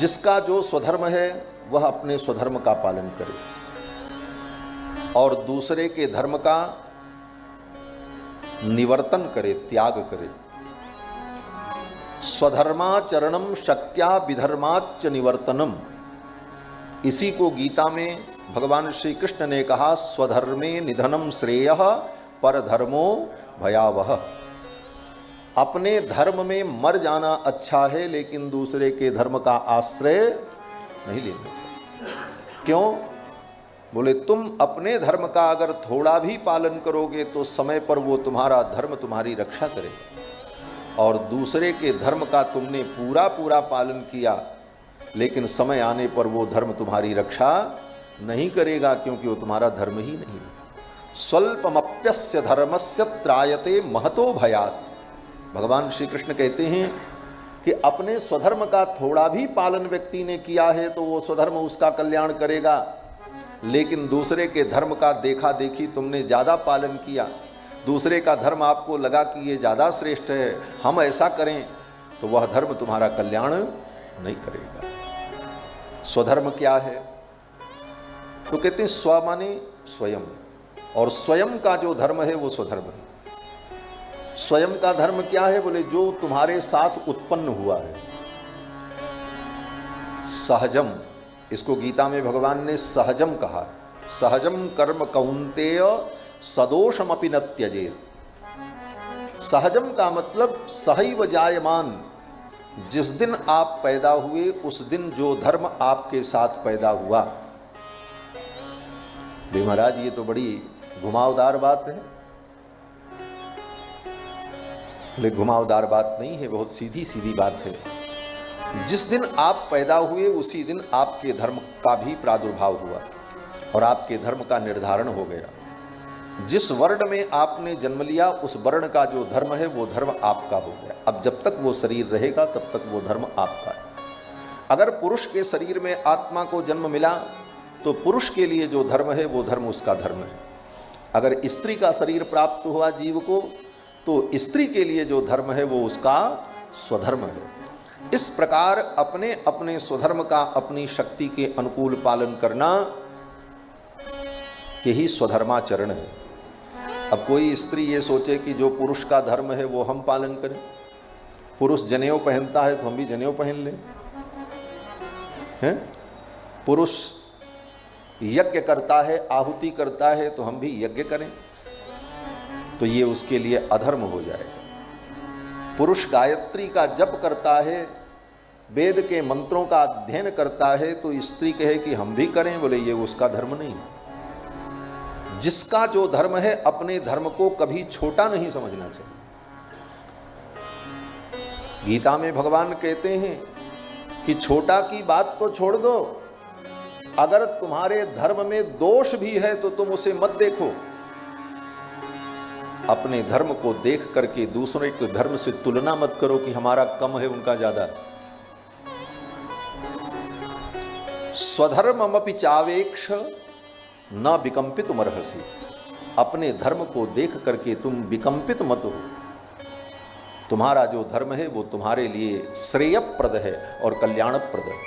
जिसका जो स्वधर्म है वह अपने स्वधर्म का पालन करे और दूसरे के धर्म का निवर्तन करे, त्याग करे। स्वधर्माचरणम शक्त्या विधर्माच्च निवर्तनम, इसी को गीता में भगवान श्री कृष्ण ने कहा, स्वधर्मे निधनम श्रेयः परधर्मो भयावह। अपने धर्म में मर जाना अच्छा है, लेकिन दूसरे के धर्म का आश्रय नहीं लेना चाहिए। क्यों? बोले तुम अपने धर्म का अगर थोड़ा भी पालन करोगे तो समय पर वो तुम्हारा धर्म तुम्हारी रक्षा करेगा, और दूसरे के धर्म का तुमने पूरा पूरा पालन किया लेकिन समय आने पर वो धर्म तुम्हारी रक्षा नहीं करेगा, क्योंकि वो तुम्हारा धर्म ही नहीं है। स्वल्पमप्यस्य धर्मस्य त्रायते महतो भयात्। भगवान श्री कृष्ण कहते हैं कि अपने स्वधर्म का थोड़ा भी पालन व्यक्ति ने किया है तो वो स्वधर्म उसका कल्याण करेगा, लेकिन दूसरे के धर्म का देखा देखी तुमने ज़्यादा पालन किया, दूसरे का धर्म आपको लगा कि ये ज़्यादा श्रेष्ठ है, हम ऐसा करें, तो वह धर्म तुम्हारा कल्याण नहीं करेगा। स्वधर्म क्या है? तो कहते हैं स्व माने स्वयं, और स्वयं का जो धर्म है वो स्वधर्म है। स्वयं का धर्म क्या है? बोले जो तुम्हारे साथ उत्पन्न हुआ है। सहजम, इसको गीता में भगवान ने सहजम कहा, सहजम कर्म कौन्तेय सदोषमपि न त्यजेत। सहजम का मतलब सहैव जायमान, जिस दिन आप पैदा हुए उस दिन जो धर्म आपके साथ पैदा हुआ। महाराज ये तो बड़ी घुमावदार बात है। बोले घुमावदार बात नहीं है, बहुत सीधी सीधी बात है। जिस दिन आप पैदा हुए उसी दिन आपके धर्म का भी प्रादुर्भाव हुआ और आपके धर्म का निर्धारण हो गया। जिस वर्ण में आपने जन्म लिया उस वर्ण का जो धर्म है वो धर्म आपका हो गया। अब जब तक वो शरीर रहेगा तब तक वो धर्म आपका है। अगर पुरुष के शरीर में आत्मा को जन्म मिला तो पुरुष के लिए जो धर्म है वो धर्म उसका धर्म है। अगर स्त्री का शरीर प्राप्त हुआ जीव को तो स्त्री के लिए जो धर्म है वो उसका स्वधर्म है। इस प्रकार अपने अपने स्वधर्म का अपनी शक्ति के अनुकूल पालन करना, यही स्वधर्माचरण है। अब कोई स्त्री ये सोचे कि जो पुरुष का धर्म है वो हम पालन करें, पुरुष जनेऊ पहनता है तो हम भी जनेऊ पहन लें, हैं? पुरुष यज्ञ करता है, आहुति करता है तो हम भी यज्ञ करें, तो ये उसके लिए अधर्म हो जाएगा। पुरुष गायत्री का जप करता है, वेद के मंत्रों का अध्ययन करता है, तो स्त्री कहे कि हम भी करें, बोले ये उसका धर्म नहीं। जिसका जो धर्म है अपने धर्म को कभी छोटा नहीं समझना चाहिए। गीता में भगवान कहते हैं कि छोटा की बात तो छोड़ दो, अगर तुम्हारे धर्म में दोष भी है तो तुम उसे मत देखो। अपने धर्म को देख करके दूसरे के धर्म से तुलना मत करो कि हमारा कम है उनका ज्यादा। स्वधर्ममपि चावेक्ष न विकंपितुमर्हसि। अपने धर्म को देख करके तुम विकंपित मत हो। तुम्हारा जो धर्म है वो तुम्हारे लिए श्रेयप्रद है और कल्याणप्रद है।